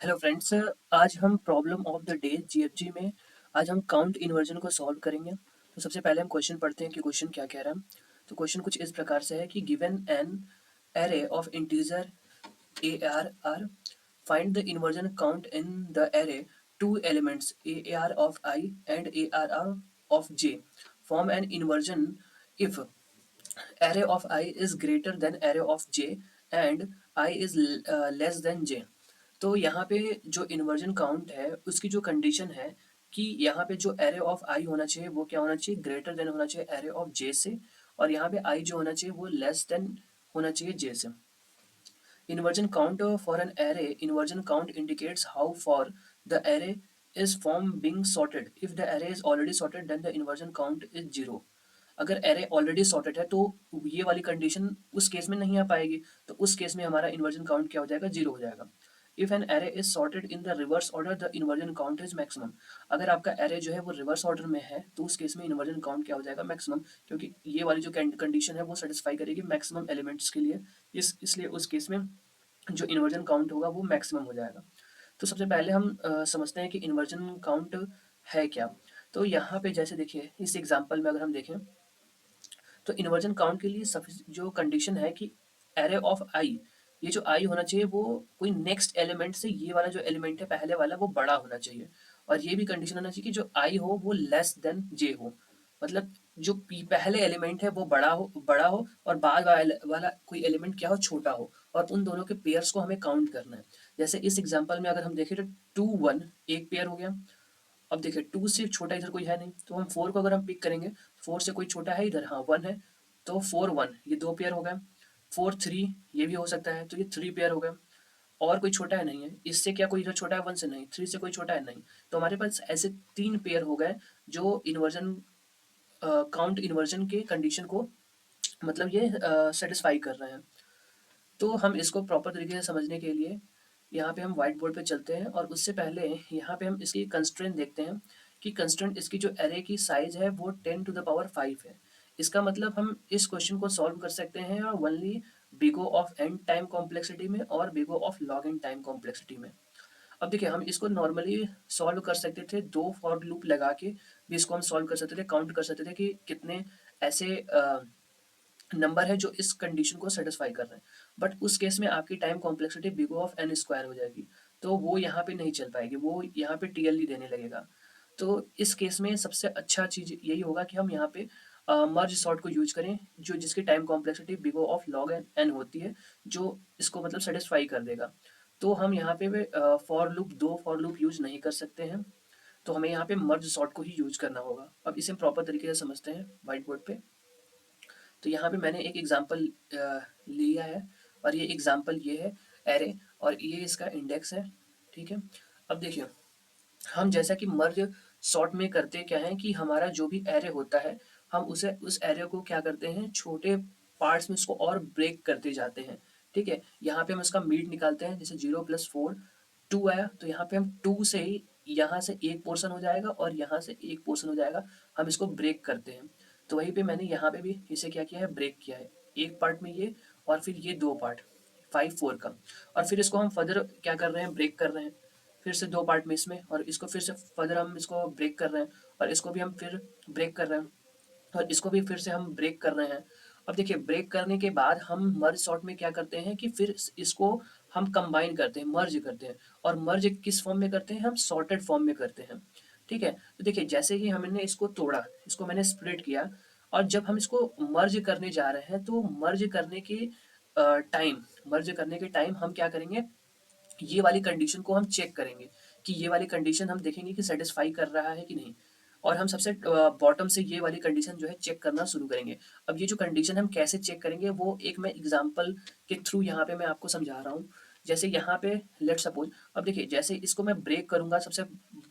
Hello friends, आज हम problem of the day GFG में आज हम काउंट इन्वर्जन को सॉल्व करेंगे। तो सबसे पहले हम क्वेश्चन पढ़ते हैं कि क्वेश्चन क्या कह रहा है। तो क्वेश्चन कुछ इस प्रकार से है कि given an array of integer A R R, find the inversion count in the array two elements A R of I and A R of J, form an inversion if array of I is greater than array of j and I is less than j। तो यहाँ पे जो inversion count है उसकी जो condition है कि यहाँ पे जो एरे ऑफ आई होना चाहिए वो क्या होना चाहिए, ग्रेटर देन होना चाहिए एरे ऑफ जे से, और यहाँ पे आई जो होना चाहिए वो लेस देन होना चाहिए जे से। Inversion count for an array. Inversion count indicates how far the array is from being sorted. If the array is already sorted, then the inversion count is 0. अगर एरे ऑलरेडी सॉर्टेड है तो ये वाली condition उस case में नहीं आ पाएगी, तो उस केस में हमारा इन्वर्जन काउंट क्या हो जाएगा, 0 हो जाएगा। If an array is sorted in the reverse order the inversion count is maximum. अगर आपका एरे जो है वो रिवर्स ऑर्डर में है तो उस केस में इन्वर्जन काउंट क्या हो जाएगा, मैक्सिमम, क्योंकि ये वाली जो कंडीशन है वो सेटिस्फाई करेगी मैक्सिमम एलिमेंट्स के लिए। इसलिए उस केस में जो इन्वर्जन काउंट होगा वो मैक्सिमम हो जाएगा। तो सबसे पहले हम समझते हैं कि इन्वर्जन काउंट है क्या। तो यहाँ पे जैसे देखिए इस एग्जांपल में अगर हम देखें तो इन्वर्जन काउंट के लिए जो कंडीशन है कि एरे ऑफ आई, ये जो आई होना चाहिए वो कोई नेक्स्ट एलिमेंट से ये वाला जो एलिमेंट है पहले वाला वो बड़ा होना चाहिए, और ये भी कंडीशन होना चाहिए कि जो आई हो वो लेस देन जे हो। मतलब जो पहले एलिमेंट है वो बड़ा हो और बाद वाला कोई एलिमेंट क्या हो, छोटा हो, और उन दोनों के पेयर्स को हमें काउंट करना है। जैसे इस एग्जांपल में अगर हम देखें तो 2 1 एक पेयर हो गया। अब देखिए 2 से छोटा इधर कोई है नहीं, तो हम 4 को अगर हम पिक करेंगे, 4 से कोई छोटा है इधर, हाँ 1 है, तो 4 1 ये 2 पेयर हो गए। 4 3 ये भी हो सकता है, तो ये 3 पेयर हो गए। और कोई छोटा है नहीं है, इससे क्या कोई इधर छोटा है, 1 से नहीं, 3 से कोई छोटा है नहीं, तो हमारे पास ऐसे 3 पेयर हो गए जो इन्वर्जन काउंट इन्वर्जन के कंडीशन को मतलब ये सेटिस्फाई कर रहे हैं। तो हम इसको प्रॉपर तरीके से समझने के लिए यहाँ पे हम व्हाइट बोर्ड पे चलते हैं, और उससे पहले यहाँ पे हम इसकी कंस्ट्रेंट देखते हैं कि कंस्ट्रेंट इसकी जो एरे की साइज है वो 10⁵ है। इसका मतलब हम इस क्वेश्चन को सॉल्व कर सकते हैं only big O of N time complexity में और big O of log N time complexity में। अब देखिए हम इसको नॉर्मली सॉल्व कर सकते थे, दो फॉर लूप लगा के भी इसको हम सॉल्व कर सकते थे, काउंट कर सकते थे कि कितने ऐसे नंबर है जो इस कंडीशन को सेटिस्फाई कर रहे हैं। बट उस केस में आपकी time complexity big of N square हो जाएगी, तो वो यहाँ पे नहीं चल पाएगी, वो यहाँ पे टीएलडी देने लगेगा। तो इस केस में सबसे अच्छा चीज़ यही होगा कि हम यहाँ पे मर्ज सॉर्ट को यूज करें, जो जिसकी time complexity big of log N होती है, जो इसको मतलब सेटिस्फाई कर देगा। तो हम यहाँ पे फॉर लूप, दो फॉर लूप यूज नहीं कर सकते हैं, तो हमें यहाँ पे मर्ज सॉर्ट को ही यूज करना होगा। अब इसे प्रॉपर तरीके से समझते हैं व्हाइट बोर्ड पे। तो यहाँ पे मैंने एक एग्जांपल लिया है, और ये एग्जांपल ये है एरे, और ये इसका इंडेक्स है। ठीक है, अब देखिए हम जैसा कि मर्ज सॉर्ट में करते क्या है कि हमारा जो भी एरे होता है हम उसे उस एरे को क्या करते हैं, छोटे पार्ट्स में उसको और ब्रेक करते जाते हैं। ठीक है, यहाँ पे हम इसका मीड निकालते हैं, जैसे 0+4 2 आया, तो यहाँ पे हम 2 से ही यहाँ से एक पोर्शन हो जाएगा और यहाँ से एक पोर्शन हो जाएगा, हम इसको ब्रेक करते हैं। तो वहीं पे मैंने यहाँ पे भी इसे क्या किया है, ब्रेक किया है, एक पार्ट में ये और फिर ये दो पार्ट 5 4 का, और फिर इसको हम फर्दर क्या कर रहे हैं, ब्रेक कर रहे हैं, फिर से दो पार्ट में इसमें, और इसको फिर से फर्दर हम इसको ब्रेक कर रहे हैं, और इसको भी हम फिर ब्रेक कर रहे हैं, और इसको भी फिर से हम ब्रेक कर रहे हैं। अब देखिए ब्रेक करने के बाद हम मर्ज सॉर्ट में क्या करते हैं कि फिर इसको हम कंबाइन करते हैं, मर्ज करते हैं, और मर्ज किस फॉर्म में करते हैं, हम सॉर्टेड फॉर्म में करते हैं। ठीक है, तो देखिए जैसे ही हमने इसको तोड़ा, इसको मैंने स्प्लिट किया, और जब हम इसको मर्ज करने जा रहे हैं तो मर्ज करने के टाइम हम क्या करेंगे, ये वाली कंडीशन को हम चेक करेंगे कि ये वाली कंडीशन हम देखेंगे कि सेटिस्फाई कर रहा है कि नहीं, और हम सबसे बॉटम से ये वाली कंडीशन जो है चेक करना शुरू करेंगे। अब ये जो कंडीशन हम कैसे चेक करेंगे वो एक मैं एग्जांपल के थ्रू यहाँ पे मैं आपको समझा रहा हूँ। जैसे यहाँ पे लेट सपोज, अब देखिए जैसे इसको मैं ब्रेक करूंगा सबसे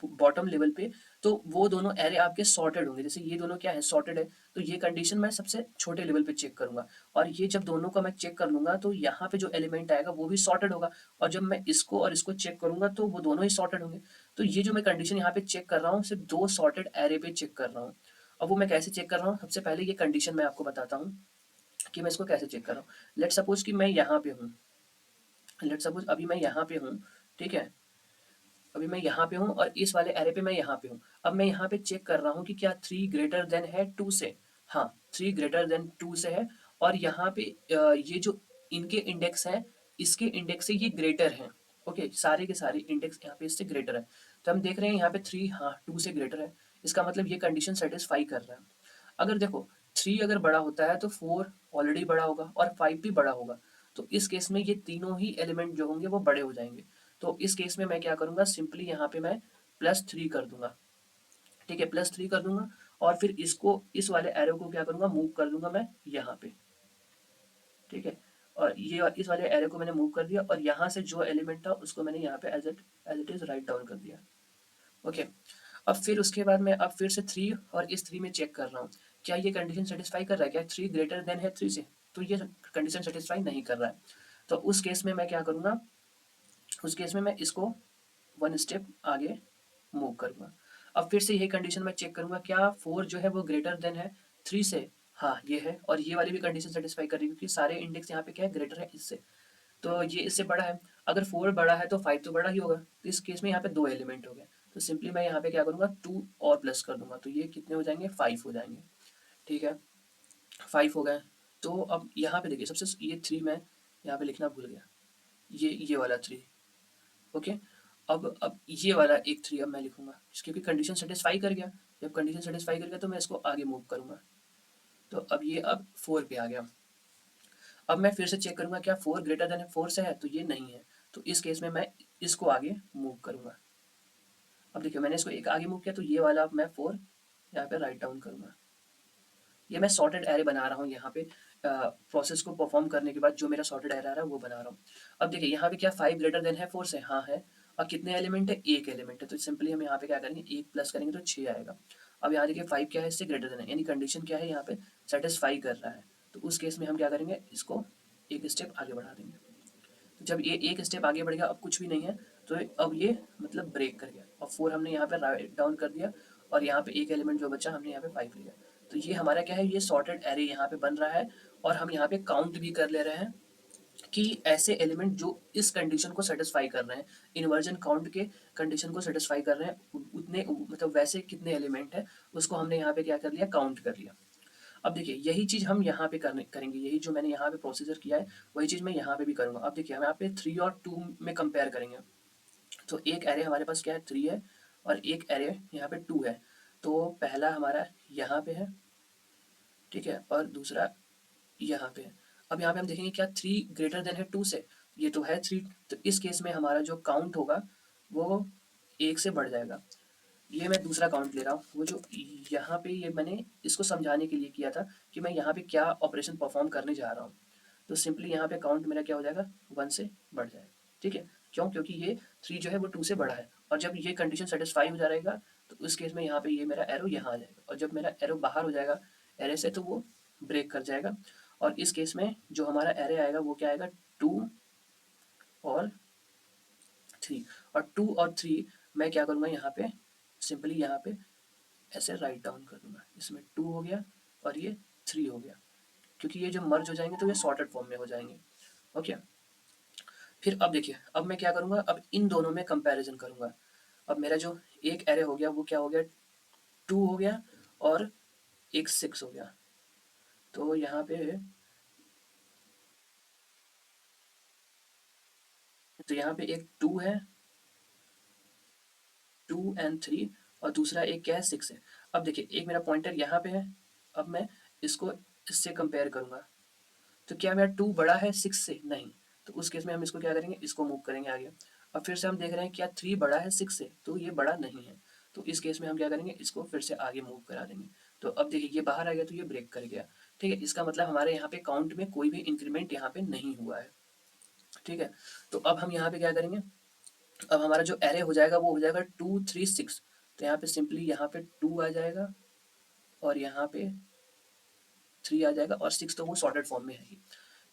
बॉटम लेवल पे, तो वो दोनों एरे आपके सॉर्टेड होंगे, जैसे ये दोनों क्या है, सॉर्टेड है, तो ये कंडीशन मैं सबसे छोटे लेवल पे चेक करूंगा, और ये जब दोनों का मैं चेक कर लूंगा तो यहाँ पे जो एलिमेंट आएगा वो भी सॉर्टेड होगा, और जब मैं इसको और इसको चेक करूंगा तो वो दोनों ही सॉर्टेड होंगे। तो ये जो मैं कंडीशन यहाँ पे चेक कर रहा हूँ सिर्फ दो सॉर्टेड एरे पे चेक कर रहा हूँ। अब वो मैं कैसे चेक कर रहा हूँ, सबसे पहले ये कंडीशन मैं आपको बताता हूँ कि मैं इसको कैसे चेक कर रहा हूँ। लेट सपोज कि मैं यहाँ पे हूँ, लेट सपोज अभी मैं यहाँ पे हूँ, ठीक है, अभी मैं यहाँ पे हूँ और इस वाले एरे पे मैं यहाँ पे हूँ। अब मैं यहाँ पे चेक कर रहा हूँ कि क्या 3 ग्रेटर देन है 2 से। हाँ, 3 ग्रेटर देन 2 से है और यहाँ पे ये जो इनके इंडेक्स हैं, इसके इंडेक्स से ये ग्रेटर हैं। ओके, सारे के सारे इंडेक्स यहाँ पे इससे ग्रेटर है। तो हम देख रहे हैं यहाँ पे 3, हाँ 2 से ग्रेटर है। इसका मतलब ये कंडीशन सेटिस्फाई कर रहा है। अगर देखो 3 अगर बड़ा होता है तो 4 ऑलरेडी बड़ा होगा और 5 भी बड़ा होगा। तो इस केस में ये तीनों ही एलिमेंट जो होंगे वो बड़े हो जाएंगे। तो इस केस में मैं क्या करूँगा, सिंपली यहाँ पे मैं +3 कर दूंगा। ठीक है, +3 कर दूंगा और फिर इसको, इस वाले एरो को क्या करूँगा, मूव कर दूंगा मैं यहाँ पे। ठीक है, और ये इस वाले एरो को मैंने मूव कर दिया और यहाँ से जो एलिमेंट था उसको मैंने यहाँ पे as it is write down कर दिया। ओके, अब फिर उसके बाद मैं अब फिर से 3 और इस 3 में चेक कर रहा हूँ, क्या ये कंडीशन सेटिस्फाई कर रहा है, क्या 3 ग्रेटर देन है 3 से। तो ये कंडीशन सेटिस्फाई नहीं कर रहा है। तो उस केस में मैं क्या करूँगा, उस केस में मैं इसको 1 स्टेप आगे मूव करूँगा। अब फिर से यही कंडीशन मैं चेक करूँगा, क्या 4 जो है वो ग्रेटर देन है 3 से। हाँ ये है, और ये वाली भी कंडीशन सेटिस्फाई कर रही है क्योंकि सारे इंडेक्स यहाँ पे क्या है, ग्रेटर है इससे। तो ये इससे बड़ा है। अगर 4 बड़ा है तो 5 तो बड़ा ही होगा। तो इस केस में यहाँ पे 2 एलिमेंट हो गए। तो सिंपली मैं यहाँ पे क्या करूँगा, 2 और प्लस कर दूंगा। तो ये कितने हो जाएंगे, 5 हो जाएंगे। ठीक है, 5 हो गए। तो अब यहाँ पे देखिए, सबसे ये 3 मैं यहाँ पे लिखना भूल गया, ये वाला 3। ओके, अब ये वाला एक 3 अब मैं लिखूंगा क्योंकि कंडीशन सेटिस्फाई कर गया। जब कंडीशन सेटिस्फाई कर गया तो मैं इसको आगे मूव करूंगा। तो अब ये अब 4 पे आ गया। अब मैं फिर से चेक करूंगा, क्या 4 ग्रेटर देन 4 से है, तो ये नहीं है। तो इस केस में मैं इसको आगे मूव करूंगा। अब देखिए मैंने इसको एक आगे मूव किया तो ये वाला अब मैं 4 यहाँ पे राइट डाउन करूंगा। ये मैं सॉर्टेड एरे बना रहा हूँ यहाँ पे, प्रोसेस को परफॉर्म करने के बाद जो मेरा सॉर्टेड एरे आ रहा है वो बना रहा हूँ। अब देखिए यहाँ पे क्या 5 ग्रेटर देन है 4 से, हाँ है। और कितने एलिमेंट है, एक एलिमेंट है। तो सिंपली हम यहाँ पे क्या करेंगे, एक प्लस करेंगे तो 6 आएगा। अब यहाँ देखिए 5 क्या है, इससे ग्रेटर देन है, यानी कंडीशन क्या है यहाँ पे, सेटिस्फाई कर रहा है। तो उस केस में हम क्या करेंगे, इसको एक स्टेप आगे बढ़ा देंगे। तो जब ये एक स्टेप आगे बढ़ गया, अब कुछ भी नहीं है, तो अब ये मतलब ब्रेक कर गया। और 4 हमने यहाँ पे राइट डाउन कर दिया और यहाँ पे एक एलिमेंट जो बचा हमने यहाँ पे 5 लिया। तो ये हमारा क्या है, ये सॉर्टेड एरे यहाँ पे बन रहा है। और हम यहाँ पे काउंट भी कर ले रहे हैं कि ऐसे एलिमेंट जो इस कंडीशन को सेटिस्फाई कर रहे हैं, इन्वर्जन काउंट के कंडीशन को सेटिस्फाई कर रहे हैं, उतने मतलब वैसे कितने एलिमेंट है उसको हमने यहाँ पे क्या कर लिया, काउंट कर लिया। अब देखिए यही चीज़ हम यहाँ पे करेंगे, यही जो मैंने यहाँ पे प्रोसीजर किया है वही चीज़ मैं यहाँ पे भी करूँगा। अब देखिए हम यहाँ पे 3 और 2 में कंपेयर करेंगे। तो एक एरे हमारे पास क्या है, 3 है और एक एरे यहाँ पे 2 है। तो पहला हमारा यहाँ पे है, ठीक है, और दूसरा यहाँ पे है। अब यहाँ पे हम देखेंगे क्या 3 ग्रेटर देन है 2 से, ये तो है 3। तो इस केस में हमारा जो काउंट होगा वो 1 से बढ़ जाएगा। ये मैं दूसरा काउंट ले रहा हूँ, वो जो यहाँ पे ये मैंने इसको समझाने के लिए किया था कि मैं यहाँ पे क्या ऑपरेशन परफॉर्म करने जा रहा हूँ। तो सिंपली यहाँ पे काउंट मेरा क्या हो जाएगा, 1 से बढ़ जाएगा। ठीक है, क्यों, क्योंकि ये 3 जो है वो 2 से बड़ा है और जब ये कंडीशन सेटिस्फाई हो जाएगा तो उस केस में यहाँ पे ये मेरा एरो यहाँ आ जाएगा और जब मेरा एरो बाहर हो जाएगा एरे से तो वो ब्रेक कर जाएगा। और इस केस में जो हमारा एरे आएगा वो क्या आएगा, 2 और 3। और 2 और 3 मैं क्या करूँगा, यहाँ पे सिंपली यहाँ पे ऐसे राइट डाउन कर दूंगा। इसमें 2 हो गया और ये 3 हो गया, क्योंकि ये जब मर्ज हो जाएंगे तो ये सॉर्टेड फॉर्म में हो जाएंगे। ओके, फिर अब देखिए अब मैं क्या करूँगा, अब इन दोनों में कंपैरिजन करूँगा। अब मेरा जो एक एरे हो गया वो क्या हो गया, 2 हो गया और एक 6 हो गया। तो यहाँ पे, तो यहाँ पे एक 2 है, 2 एंड 3, और दूसरा एक क्या है, 6 है। अब देखिए एक मेरा पॉइंटर यहाँ पे है, अब मैं इसको इससे कंपेयर करूँगा। तो क्या मेरा 2 बड़ा है 6 से, नहीं। तो उस केस में हम इसको क्या करेंगे, इसको मूव करेंगे आगे। अब फिर से हम देख रहे हैं क्या 3 बड़ा है 6 से, तो ये बड़ा नहीं है। तो इस केस में हम क्या करेंगे, इसको फिर से आगे मूव करा देंगे। तो अब देखिए ये बाहर आ गया तो ये ब्रेक कर गया। ठीक है, इसका मतलब हमारे यहाँ पे काउंट में कोई भी इंक्रीमेंट यहाँ पे नहीं हुआ है। ठीक है, तो अब हम यहाँ पे क्या करेंगे, अब हमारा जो एरे हो जाएगा वो हो जाएगा 2 3 6। तो यहाँ पे सिंपली यहाँ पे 2 आ जाएगा और यहाँ पे 3 आ जाएगा और 6 तो वो सॉर्टेड फॉर्म में है ही।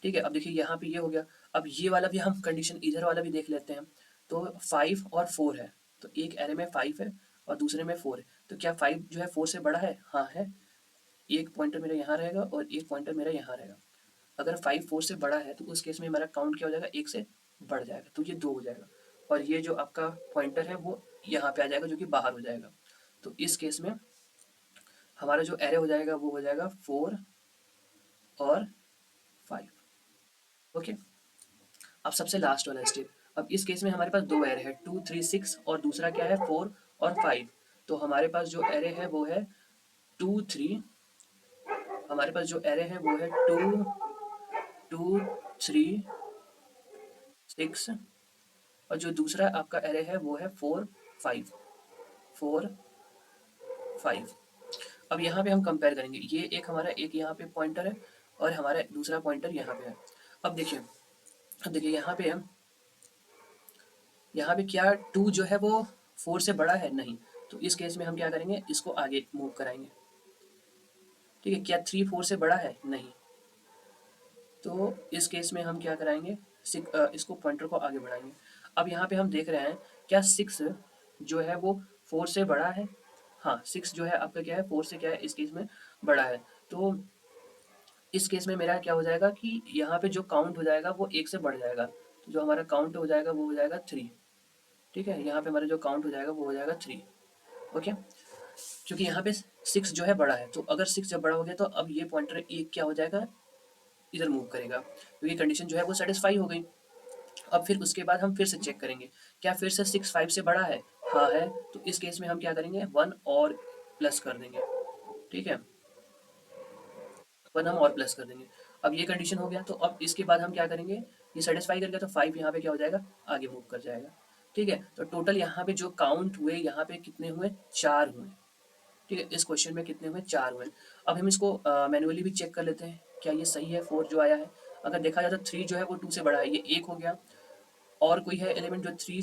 ठीक है, अब देखिए यहाँ पे ये हो गया। अब ये वाला भी हम कंडीशन इधर वाला भी देख लेते हैं। तो 5 और 4 है, तो एक एरे में 5 है और दूसरे में 4 है। तो क्या 5 जो है 4 से बड़ा है, हाँ है। एक पॉइंटर मेरा यहाँ रहेगा और एक पॉइंटर मेरा यहाँ रहेगा। अगर 5 4 से बड़ा है तो उस केस में हमारा काउंट क्या हो जाएगा, 1 से बढ़ जाएगा, तो ये 2 हो जाएगा। और ये जो आपका पॉइंटर है वो यहाँ पे आ जाएगा जो कि बाहर हो जाएगा। तो इस केस में हमारा जो एरे हो जाएगा वो हो जाएगा 4 और 5। ओके, अब सबसे लास्ट वाला स्टेप। अब इस केस में हमारे पास दो एरे है 2 3 6 और दूसरा क्या है 4 और 5। तो हमारे पास जो एरे है वो है 2 3, हमारे पास जो एरे है वो है 2 2 3 6 और जो दूसरा आपका एरे है वो है 4 5 4 5। अब यहाँ पे हम कंपेयर करेंगे, ये एक हमारा एक यहाँ पे पॉइंटर है और हमारा दूसरा पॉइंटर यहाँ पे है। अब देखिए यहाँ पे क्या 2 जो है वो 4 से बड़ा है? नहीं। तो इस केस में हम क्या करेंगे, इसको आगे मूव कराएंगे। ठीक है, क्या 3 4 से बड़ा है? नहीं। तो इस केस में हम क्या कराएंगे, इसको पॉइंटर को आगे बढ़ाएंगे। अब यहाँ पे हम देख रहे हैं क्या 6 जो है वो 4 से बड़ा है? हाँ, 6 जो है आपका क्या है 4 से क्या है इस केस में बड़ा है। तो इस केस में मेरा क्या हो जाएगा कि यहाँ पे जो काउंट हो जाएगा वो 1 से बढ़ जाएगा। तो जो हमारा काउंट हो जाएगा वो हो जाएगा 3। ठीक है, यहाँ पे हमारा जो काउंट हो जाएगा वो हो जाएगा 3। ओके, क्योंकि यहाँ पे 6 जो है बड़ा है, तो अगर 6 जब बड़ा हो गया तो अब ये पॉइंटर एक क्या हो जाएगा, इधर मूव करेगा, क्योंकि कंडीशन जो है वो सेटिस्फाई हो गई। अब फिर उसके बाद हम फिर से चेक करेंगे, क्या फिर से 6 5 से बड़ा है? हाँ है। तो इस केस में हम क्या करेंगे 1 और प्लस कर देंगे। ठीक है, 1 हम और प्लस कर देंगे। अब ये कंडीशन हो गया, तो अब इसके बाद हम क्या करेंगे, ये सेटिस्फाई कर गया तो 5 यहाँ पे क्या हो जाएगा, आगे मूव कर जाएगा। ठीक है, तो टोटल यहाँ पे जो काउंट हुए यहाँ पे कितने हुए, 4 हुए। ठीक है, इस क्वेश्चन में कितने हुए, 4 हुए। अब हम इसको मैनुअली भी चेक कर लेते हैं क्या ये सही है 4 जो आया है। अगर देखा जाए तो 3 जो है वो 2 से बड़ा है, ये 1 हो गया। और कोई है एलिमेंट जो 3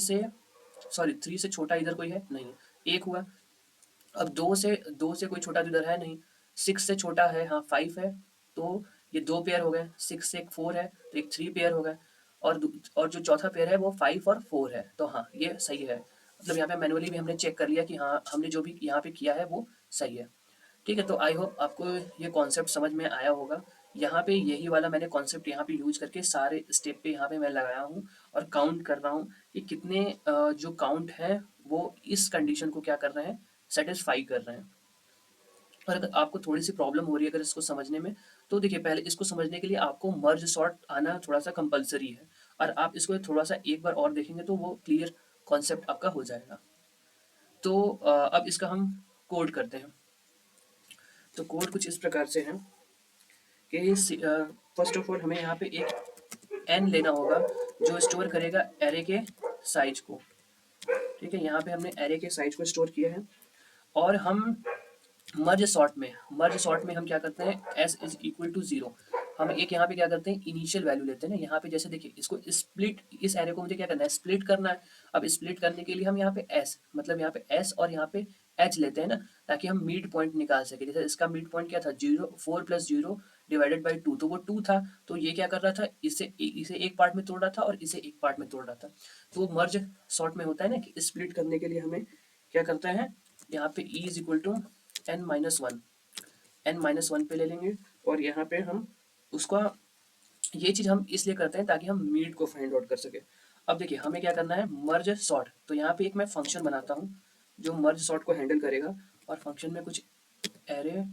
से छोटा इधर कोई है नहीं, 1 हुआ। अब 2 से कोई छोटा तो इधर है नहीं। 6 से छोटा है, हाँ 5 है। तो ये 2 पेयर हो गए, 6 से एक 4 है तो एक 3 पेयर हो गए। और जो चौथा पेयर है वो 5 और 4 है, तो हाँ ये सही है। मतलब यहाँ पे मैनुअली भी हमने चेक कर लिया कि हाँ हमने जो भी यहाँ पे किया है वो सही है। ठीक है, तो आई होप आपको ये कॉन्सेप्ट समझ में आया होगा। यहाँ पे यही वाला मैंने कॉन्सेप्ट यहाँ पे यूज करके सारे स्टेप पे यहाँ पे मैं लगाया हूँ और काउंट कर रहा हूँ कि कितने जो काउंट है वो इस कंडीशन को क्या कर रहे हैं, सेटिस्फाई कर रहे हैं। और अगर आपको थोड़ी सी प्रॉब्लम हो रही है अगर इसको समझने में, तो देखिए पहले इसको समझने के लिए आपको मर्ज सॉर्ट आना थोड़ा सा कंपलसरी है, और आप इसको थोड़ा सा एक बार और देखेंगे तो वो क्लियर कॉन्सेप्ट आपका हो जाएगा। तो अब इसका हम कोड करते हैं। तो कोड कुछ इस प्रकार से है कि फर्स्ट ऑफ ऑल हमें यहाँ पे एक एन लेना होगा जो स्टोर करेगा एरे के साइज को। ठीक है, यहाँ पे हमने एरे के साइज को स्टोर किया है। और हम मर्ज सॉर्ट में हम क्या करते हैं, एस इज इक्वल टू 0। हम एक यहाँ पे क्या करते हैं, इनिशियल वैल्यू लेते हैं ना। यहाँ पे जैसे देखिए इसको स्प्लिट, इस एरे को मुझे क्या करना है, स्प्लिट करना है। अब स्प्लिट करने के लिए हम यहाँ पे एस, मतलब यहाँ पे एस और यहाँ पे एच लेते हैं ना, ताकि हम मिड पॉइंट निकाल सके। जैसे इसका मिड पॉइंट क्या था, 4 + 0 डिवाइडेड बाई 2, तो वो 2 था। तो ये क्या कर रहा था, इसे एक पार्ट में तोड़ रहा था और इसे एक पार्ट में तोड़ रहा था। तो मर्ज सॉर्ट में होता है ना कि स्प्लिट करने के लिए हमें क्या करते हैं, यहाँ पे E is equal to n-1 पे ले लेंगे। और यहाँ पे हम उसका, ये चीज़ हम इसलिए करते हैं ताकि हम मीड को फाइंड आउट कर सके। अब देखिए हमें क्या करना है, मर्ज सॉर्ट। तो यहाँ पे एक मैं फंक्शन बनाता हूँ जो मर्ज सॉर्ट को हैंडल करेगा। और फंक्शन में कुछ एरे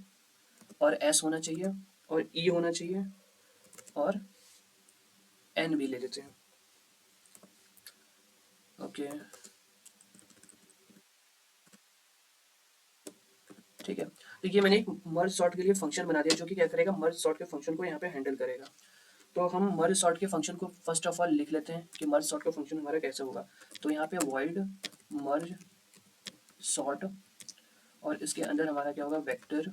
और एस होना चाहिए और ई होना चाहिए और एन भी ले लेते हैं। ओके, ठीक है। तो ये मैंने एक मर्ज सॉर्ट के लिए फंक्शन बना दिया जो कि क्या करेगा, मर्ज सॉर्ट के फंक्शन को यहाँ पे हैंडल करेगा। तो हम मर्ज सॉर्ट के फंक्शन को फर्स्ट ऑफ ऑल लिख लेते हैं कि मर्ज सॉर्ट का फंक्शन हमारा कैसे होगा। तो यहाँ पे वॉइड मर्ज सॉर्ट, और इसके अंदर हमारा क्या होगा, वेक्टर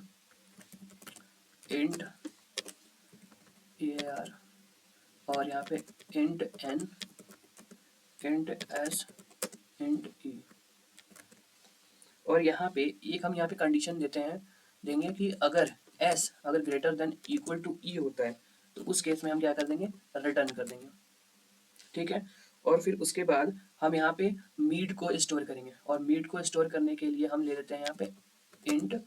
इंट AR, और यहाँ पे int n, int s, int e। और यहाँ पे एक हम यहाँ पे कंडीशन देंगे कि अगर s अगर greater than equal to e होता है तो उस केस में हम क्या कर देंगे, रिटर्न कर देंगे। ठीक है, और फिर उसके बाद हम यहाँ पे मीड को स्टोर करेंगे, और मीड को स्टोर करने के लिए हम ले लेते हैं यहाँ पे इंट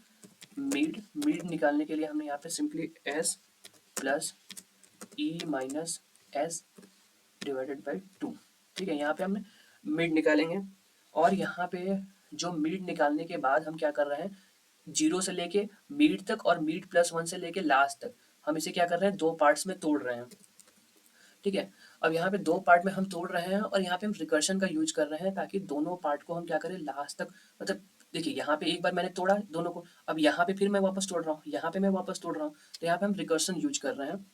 मीड निकालने के लिए हमने यहाँ पे simply s plus E minus S divided by 2। ठीक है, यहाँ पे हमने मिड निकालेंगे, और यहाँ पे जो मिड निकालने के बाद हम क्या कर रहे हैं, जीरो से लेके मिड तक और मिड प्लस वन से लेके लास्ट तक हम इसे क्या कर रहे हैं, दो पार्ट्स में तोड़ रहे हैं। ठीक है, अब यहाँ पे दो पार्ट में हम तोड़ रहे हैं और यहाँ पे हम रिकर्शन का यूज कर रहे हैं ताकि दोनों पार्ट को हम क्या करें लास्ट तक, मतलब देखिए यहाँ पे एक बार मैंने तोड़ा दोनों को, अब यहाँ पे फिर मैं वापस तोड़ रहा हूँ, यहाँ पे मैं वापस तोड़ रहा हूँ, तो यहाँ पे हम रिकर्शन यूज कर रहे हैं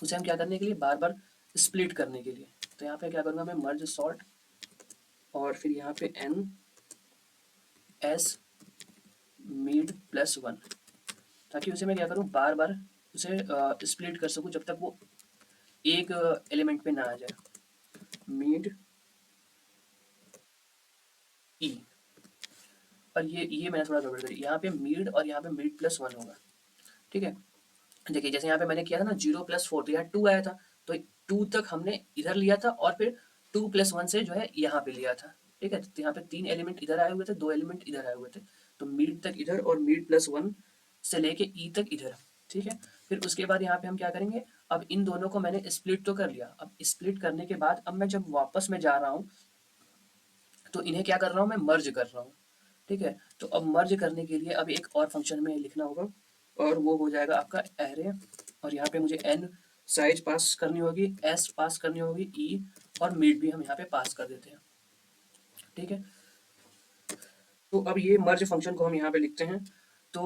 उसे हम क्या करने के लिए, बार बार स्प्लिट करने के लिए। तो यहाँ पे क्या करूँगा मैं, मर्ज सॉर्ट और फिर यहाँ पे and S mid plus one, ताकि उसे मैं क्या करूँ, बार बार उसे स्प्लिट कर सकूँ जब तक वो एक एलिमेंट पे ना आ जाए। मिड ई, और ये मैंने थोड़ा गड़बड़ करी, यहाँ पे मिड और यहाँ पे मिड प्लस वन होगा। ठीक है, देखिए जैसे यहाँ पे मैंने किया था ना 0 + 4, तो यहाँ 2 आया था, तो 2 तक हमने इधर लिया था और फिर 2 + 1 से जो है यहाँ पे लिया था। ठीक है, तो यहाँ पे 3 एलिमेंट इधर आए हुए थे, 2 एलिमेंट इधर आए हुए थे, तो मिड तक इधर और मिड प्लस वन से लेके ई तक इधर। ठीक है, फिर उसके बाद यहाँ पे हम क्या करेंगे, अब इन दोनों को मैंने स्प्लिट तो कर लिया, अब स्प्लिट करने के बाद अब मैं जब वापस में जा रहा हूँ तो इन्हें क्या कर रहा हूँ, मैं मर्ज कर रहा हूँ। ठीक है, तो अब मर्ज करने के लिए अब एक और फंक्शन में लिखना होगा, और वो हो जाएगा आपका एरे, और यहाँ पे मुझे एन साइज पास करनी होगी, एस पास करनी होगी, ई और मिड भी हम यहाँ पे पास कर देते हैं। ठीक है, तो अब ये मर्ज फंक्शन को हम यहाँ पे लिखते हैं। तो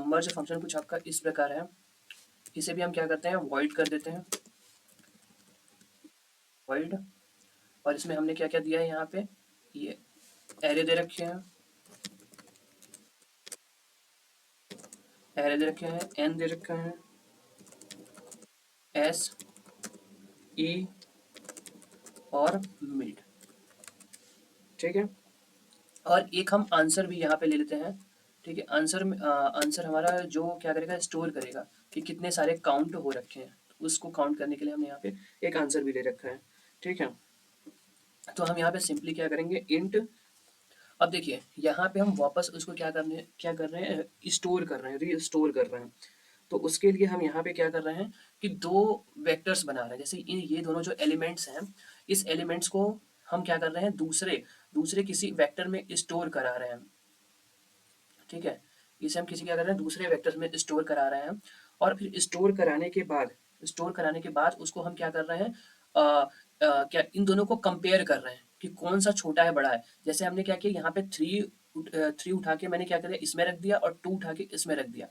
मर्ज फंक्शन कुछ आपका इस प्रकार है, इसे भी हम क्या करते हैं, वॉइड कर देते हैं, वॉइड, और इसमें हमने क्या क्या दिया है, यहाँ पे ये एरे दे रखे हैं, एरे दे रखे हैं, एन दे रखा है, एस ई और मिड। ठीक है, और एक हम आंसर भी यहाँ पे ले लेते हैं। ठीक है, आंसर में आंसर हमारा जो क्या करेगा, स्टोर करेगा कि कितने सारे काउंट हो रखे हैं, तो उसको काउंट करने के लिए हमने यहाँ पे एक आंसर भी ले रखा है। ठीक है, तो हम यहाँ पे सिंपली क्या करेंगे, इंट, अब देखिए यहाँ पे हम वापस उसको क्या कर रहे हैं, स्टोर कर रहे हैं, रीस्टोर कर रहे हैं। तो उसके लिए हम यहाँ पे क्या कर रहे हैं कि दो वेक्टर्स बना रहे हैं, जैसे ये दोनों जो एलिमेंट्स हैं, इस एलिमेंट्स को हम क्या कर रहे हैं, दूसरे दूसरे किसी वेक्टर में स्टोर करा रहे हैं। ठीक है, इसे हम किसी क्या कर रहे हैं, दूसरे वेक्टर में स्टोर करा रहे हैं, और फिर स्टोर कराने के बाद उसको हम क्या कर रहे हैं, क्या इन दोनों को कंपेयर कर रहे हैं कि कौन सा छोटा है बड़ा है। जैसे हमने क्या किया, यहाँ पे थ्री उठा के मैंने क्या कर दिया, इसमें रख दिया, और 2 उठा के इसमें रख दिया।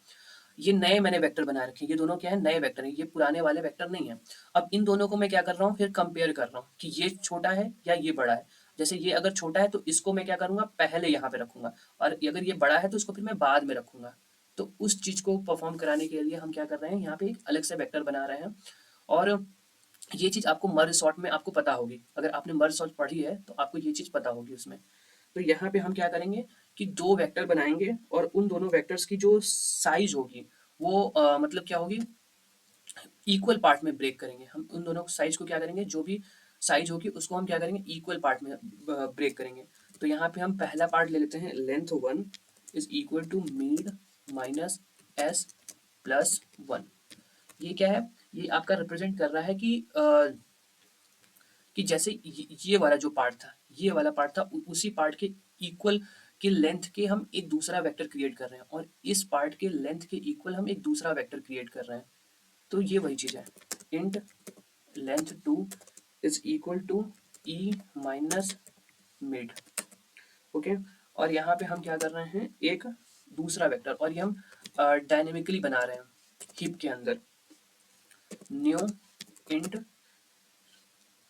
ये नए मैंने वेक्टर बना रखे हैं, ये दोनों क्या है, नए वेक्टर हैं, ये पुराने वाले वेक्टर नहीं है। अब इन दोनों को मैं क्या कर रहा हूँ, फिर कंपेयर कर रहा हूँ कि ये छोटा है या ये बड़ा है। जैसे ये अगर छोटा है तो इसको मैं क्या करूँगा, पहले यहाँ पे रखूँगा, और अगर ये बड़ा है तो इसको फिर मैं बाद में रखूँगा। तो उस चीज़ को परफॉर्म कराने के लिए हम क्या कर रहे हैं, यहाँ पे एक अलग से वेक्टर बना रहे हैं। और ये चीज़ आपको मर्ज सॉर्ट में आपको पता होगी, अगर आपने मर्ज सॉर्ट पढ़ी है तो आपको ये चीज़ पता होगी उसमें। तो यहाँ पे हम क्या करेंगे कि दो वेक्टर बनाएंगे, और उन दोनों वेक्टर्स की जो साइज होगी वो मतलब क्या होगी, इक्वल पार्ट में ब्रेक करेंगे। हम उन दोनों साइज को क्या करेंगे, जो भी साइज होगी उसको हम क्या करेंगे, इक्वल पार्ट में ब्रेक करेंगे। तो यहाँ पे हम पहला पार्ट ले लेते हैं, length 1 is equal to mid minus S plus one. ये क्या है, ये आपका रिप्रेजेंट कर रहा है कि जैसे ये वाला जो पार्ट था, ये वाला पार्ट था, उसी पार्ट के इक्वल के लेंथ के हम एक दूसरा वेक्टर क्रिएट कर रहे हैं, और इस पार्ट के लेंथ के इक्वल हम एक दूसरा वेक्टर क्रिएट कर रहे हैं। तो ये वही चीज़ है, int length 2 is equal to E minus mid. Okay, और यहाँ पे हम क्या कर रहे हैं, एक दूसरा वेक्टर, और ये हम डायनेमिकली बना रहे हैं हीप के अंदर, न्यू इंट,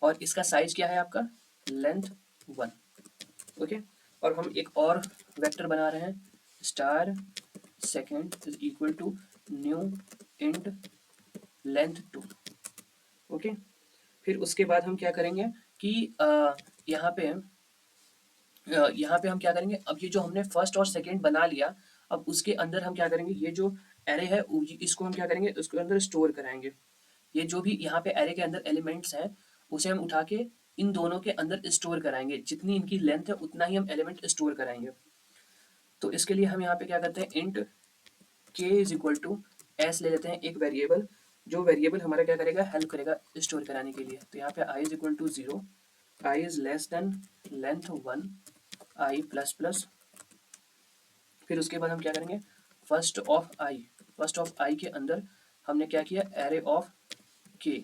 और इसका साइज क्या है आपका, लेंथ 1। ओके, और हम एक और वेक्टर बना रहे हैं, star second is equal to new int length 2। Okay, फिर उसके बाद हम क्या करेंगे कि यहाँ पे हम क्या करेंगे, अब ये जो हमने फर्स्ट और सेकेंड बना लिया, अब उसके अंदर हम क्या करेंगे, ये जो एरे है इसको हम क्या करेंगे, उसके अंदर स्टोर कराएंगे। ये जो भी यहाँ पे एरे के अंदर एलिमेंट्स हैं उसे हम उठा के इन दोनों के अंदर स्टोर कराएंगे, जितनी इनकी लेंथ है उतना ही हम एलिमेंट स्टोर कराएंगे। तो इसके लिए हम यहाँ पे क्या करते हैं, इंट के इज इक्वल टू एस ले लेते हैं, एक वेरिएबल, जो वेरिएबल हमारा क्या करेगा, हेल्प करेगा स्टोर कराने के लिए। तो यहाँ पे i is equal to 0, I is less than length 1 i plus plus. फिर उसके बाद हम क्या करेंगे, फर्स्ट ऑफ आई के अंदर हमने क्या किया, array of K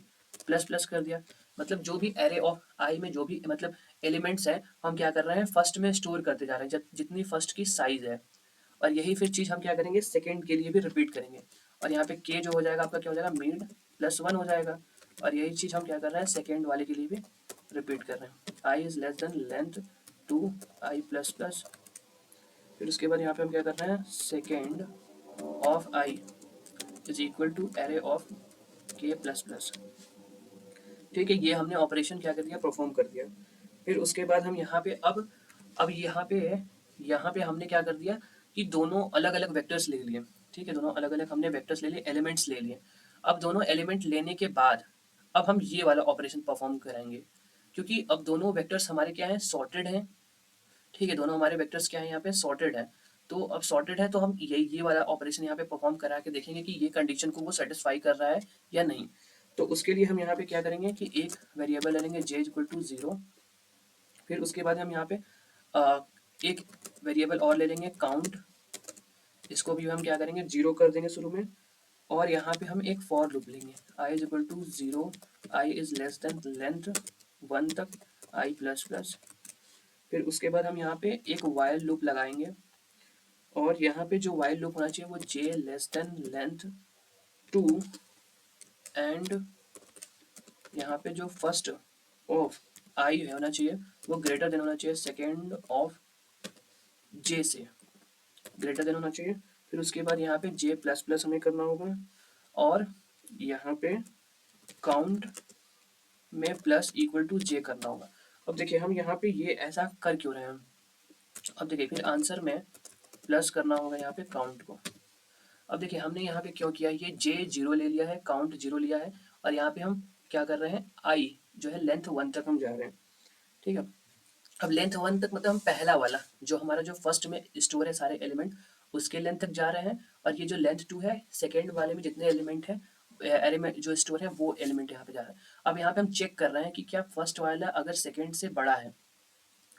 plus plus कर दिया। मतलब जो भी एरे ऑफ आई में जो भी मतलब एलिमेंट्स हैं हम क्या कर रहे हैं, फर्स्ट में स्टोर करते जा रहे हैं जितनी फर्स्ट की साइज है। और यही फिर चीज़ हम क्या करेंगे, सेकेंड के लिए भी रिपीट करेंगे। और यहाँ पे के जो हो जाएगा आपका क्या हो जाएगा, मिड प्लस 1 हो जाएगा। और यही चीज़ हम क्या कर रहे हैं, सेकेंड वाले के लिए भी रिपीट कर रहे हैं। I is less than length 2 i plus plus. फिर उसके बाद यहाँ पे हम क्या कर रहे हैं, second of I is equal to array of K plus plus. ठीक है, ये हमने ऑपरेशन क्या कर दिया, परफॉर्म कर दिया। फिर उसके बाद हम यहाँ पे अब यहाँ पे हमने क्या कर दिया कि दोनों अलग अलग वेक्टर्स ले लिए। ठीक है, दोनों अलग अलग हमने वेक्टर्स ले लिए, एलिमेंट्स ले लिए। अब दोनों एलिमेंट लेने के बाद अब हम ये वाला ऑपरेशन परफॉर्म कराएंगे, क्योंकि अब दोनों वेक्टर्स हमारे क्या हैं, सॉर्टेड हैं। ठीक है, दोनों हमारे वेक्टर्स क्या है, यहाँ पे सॉर्टेड है। तो अब सॉर्टेड है तो हम ये वाला ऑपरेशन यहाँ पे परफॉर्म करा के देखेंगे कि ये कंडीशन को वो सेटिस्फाई कर रहा है या नहीं। तो उसके लिए हम यहाँ पे क्या करेंगे कि एक वेरिएबल ले लेंगे j इक्वल टू 0। फिर उसके बाद हम यहाँ पे एक वेरिएबल और ले लेंगे काउंट, इसको भी हम क्या करेंगे, 0 कर देंगे शुरू में। और यहाँ पे हम एक फॉर लूप लेंगे, i is equal to 0 I is less than length 1 तक आई प्लस प्लस। फिर उसके बाद हम यहाँ पे एक वाइल लूप लगाएंगे, और यहाँ पे जो वाइल लूप होना चाहिए वो j less than length 2 and यहाँ पे जो फर्स्ट ऑफ आई होना चाहिए वो ग्रेटर देन होना चाहिए सेकेंड ऑफ j से, ग्रेटर देन होना चाहिए। फिर उसके बाद यहाँ पे j प्लस प्लस हमें करना होगा, और यहाँ पे काउंट में प्लस इक्वल टू j करना होगा। अब देखिए हम यहाँ पे ये ऐसा कर क्यों रहे हैं, अब देखिए फिर आंसर में प्लस करना होगा यहाँ पे काउंट को। अब देखिए हमने यहाँ पे क्यों किया, ये j 0 ले लिया है, काउंट 0 लिया है, और यहाँ पे हम क्या कर रहे हैं, i जो है लेंथ 1 तक हम जा रहे हैं। ठीक है, अब लेंथ 1 तक मतलब हम पहला वाला जो हमारा जो फर्स्ट में स्टोर है सारे एलिमेंट उसके लेंथ तक जा रहे हैं, और ये जो लेंथ 2 है सेकेंड वाले में जितने एलिमेंट है एलिमेंट जो स्टोर है वो एलिमेंट यहाँ पे जा रहा है। अब यहाँ पे हम चेक कर रहे हैं कि क्या फर्स्ट वाला अगर सेकेंड से बड़ा है,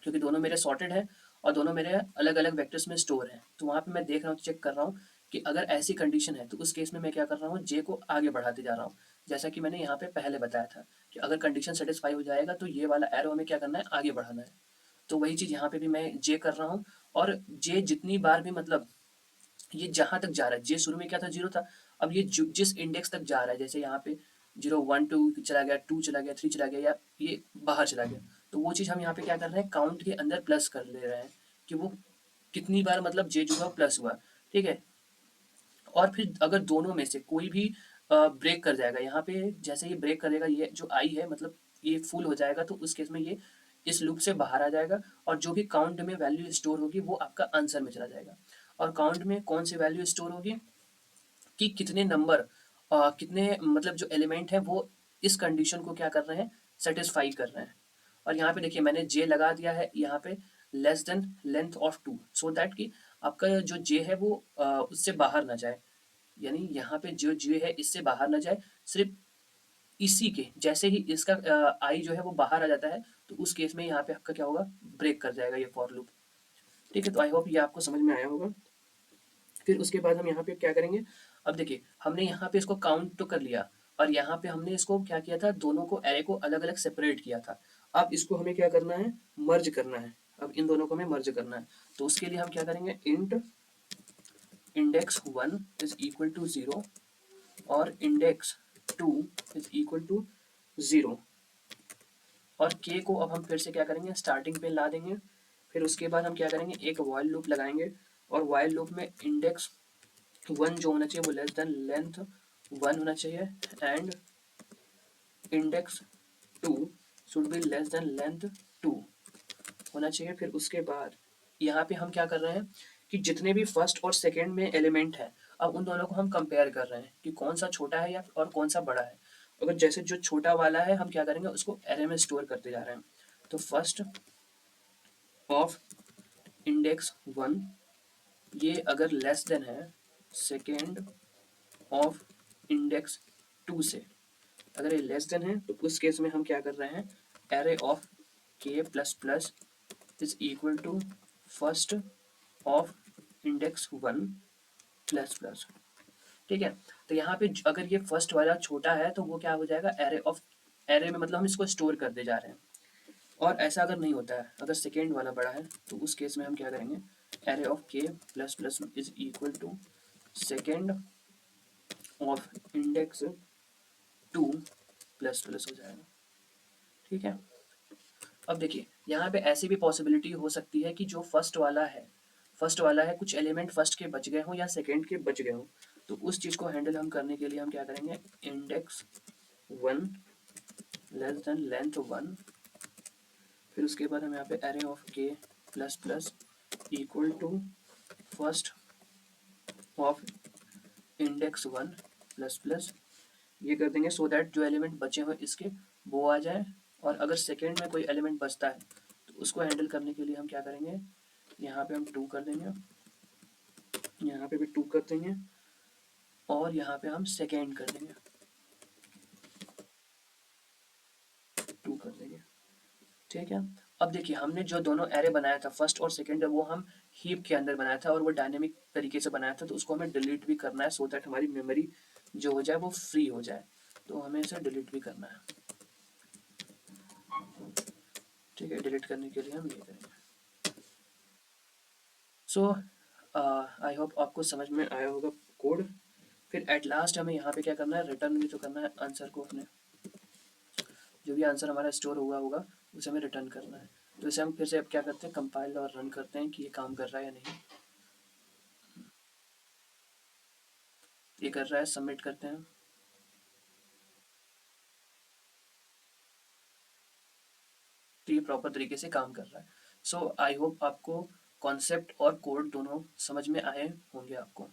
क्योंकि दोनों मेरे सॉर्टेड है और दोनों मेरे अलग अलग वेक्टर्स में स्टोर है, तो वहाँ पे मैं देख रहा हूँ, चेक कर रहा हूँ कि अगर ऐसी कंडीशन है तो उस केस में मैं क्या कर रहा हूँ, जे को आगे बढ़ाते जा रहा हूँ। जैसा कि मैंने यहाँ पे पहले बताया था कि अगर कंडीशन सेटिस्फाई हो जाएगा तो ये वाला एरो हमें क्या करना है, आगे बढ़ाना है। तो वही चीज़ यहाँ पे भी मैं जे कर रहा हूँ, और जे जितनी बार भी मतलब ये जहाँ तक जा रहा है, जे शुरू में क्या था, 0 था। अब ये जिस इंडेक्स तक जा रहा है, जैसे यहाँ पे 0 1 2 चला गया, 2 चला गया, 3 चला गया, या ये बाहर चला गया, तो वो चीज़ हम यहाँ पे क्या कर रहे हैं, काउंट के अंदर प्लस कर ले रहे हैं कि वो कितनी बार मतलब जे जो हुआ प्लस हुआ। ठीक है, और फिर अगर दोनों में से कोई भी ब्रेक कर जाएगा, यहाँ पे जैसे ये ब्रेक करेगा, ये जो आई है मतलब ये फुल हो जाएगा, तो उस केस में ये इस लूप से बाहर आ जाएगा, और जो भी काउंट में वैल्यू स्टोर होगी वो आपका आंसर में चला जाएगा। और काउंट में कौन सी वैल्यू स्टोर होगी कि कितने नंबर कितने मतलब जो एलिमेंट है वो इस कंडीशन को क्या कर रहे हैं, सेटिस्फाई कर रहे हैं। और यहाँ पे देखिए मैंने जे लगा दिया है यहाँ पे less than length of 2, so that कि आपका जो जे है वो उससे बाहर ना जाए, यानी यहाँ पे जो जे है इससे बाहर ना जाए, सिर्फ इसी के जैसे ही इसका आई जो है वो बाहर आ जाता है तो उस केस में यहाँ पे आपका क्या होगा, ब्रेक कर जाएगा ये फॉर लूप। ठीक है, तो आई होप ये आपको समझ में आया होगा। फिर उसके बाद हम यहाँ पे क्या करेंगे, अब देखिए हमने यहाँ पे इसको काउंट तो कर लिया, और यहाँ पे हमने इसको क्या किया था, दोनों को एरे को अलग अलग सेपरेट किया था। अब इसको हमें क्या करना है, मर्ज करना है। अब इन दोनों को हमें मर्ज करना है, तो उसके लिए हम क्या करेंगे, int index 1 is equal to 0 और इंडेक्स 2 इज इक्वल टू 0, और के को अब हम फिर से क्या करेंगे, स्टार्टिंग पे ला देंगे। फिर उसके बाद हम क्या करेंगे, एक वाइल लूप लगाएंगे, और वाइल लूप में इंडेक्स 1 जो होना चाहिए वो लेस देन लेंथ 1 होना चाहिए, and index 2 should be less than length 2 होना चाहिए। फिर उसके बाद यहाँ पे हम क्या कर रहे हैं कि जितने भी फर्स्ट और सेकेंड में एलिमेंट है, अब उन दोनों को हम कंपेयर कर रहे हैं कि कौन सा छोटा है या और कौन सा बड़ा है। अगर जैसे जो छोटा वाला है हम क्या करेंगे, उसको एरे में स्टोर करते जा रहे हैं। तो फर्स्ट ऑफ इंडेक्स 1 ये अगर लेस देन है सेकेंड ऑफ इंडेक्स 2 से, अगर ये लेस देन है तो उस केस में हम क्या कर रहे हैं, array of K plus plus is equal to first of index one plus plus. ठीक है, तो यहाँ पे अगर ये फर्स्ट वाला छोटा है तो वो क्या हो जाएगा, एरे ऑफ, एरे में मतलब हम इसको स्टोर करते जा रहे हैं। और ऐसा अगर नहीं होता है, अगर सेकेंड वाला बड़ा है, तो उस केस में हम क्या करेंगे, array of K plus plus is equal to second of index two plus plus हो जाएगा। ठीक है, अब देखिए यहाँ पे ऐसी भी पॉसिबिलिटी हो सकती है कि जो फर्स्ट वाला है कुछ एलिमेंट फर्स्ट के बच गए हों या सेकेंड के बच गए हों, तो उस चीज़ को हैंडल हम करने के लिए हम क्या करेंगे, index one less than length one, फिर उसके बाद हम यहाँ पे array of K plus plus equal to first of index one plus plus, ये कर देंगे सो दैट जो एलिमेंट बचे हुए इसके वो आ जाए। और अगर सेकेंड में कोई एलिमेंट बचता है तो उसको हैंडल करने के लिए हम क्या करेंगे, यहाँ पे हम टू कर देंगे, यहाँ पे भी टू कर देंगे, और यहाँ पे हम सेकेंड कर देंगे, टू कर देंगे। ठीक है, अब देखिए हमने जो दोनों एरे बनाया था फर्स्ट और सेकेंड, वो हम हीप के अंदर बनाया था और वो डायनेमिक तरीके से बनाया था, तो उसको हमें डिलीट भी करना है सो दैट हमारी मेमोरी जो हो जाए वो फ्री हो जाए, तो हमें इसे डिलीट भी करना है। ठीक है, डिलीट करने के लिए हम ये करेंगे। सो आई होप आपको समझ में आया होगा कोड। फिर एट लास्ट हमें यहाँ पे क्या करना है, रिटर्न भी तो करना है आंसर को, अपने जो भी आंसर हमारा स्टोर हुआ होगा उसे हमें रिटर्न करना है। तो इसे हम फिर से अब क्या करते हैं, कंपाइल और रन करते हैं कि ये काम कर रहा है या नहीं। ये कर रहा है, सबमिट करते हैं। तो ये प्रॉपर तरीके से काम कर रहा है। सो आई होप आपको कॉन्सेप्ट और कोड दोनों समझ में आए होंगे आपको।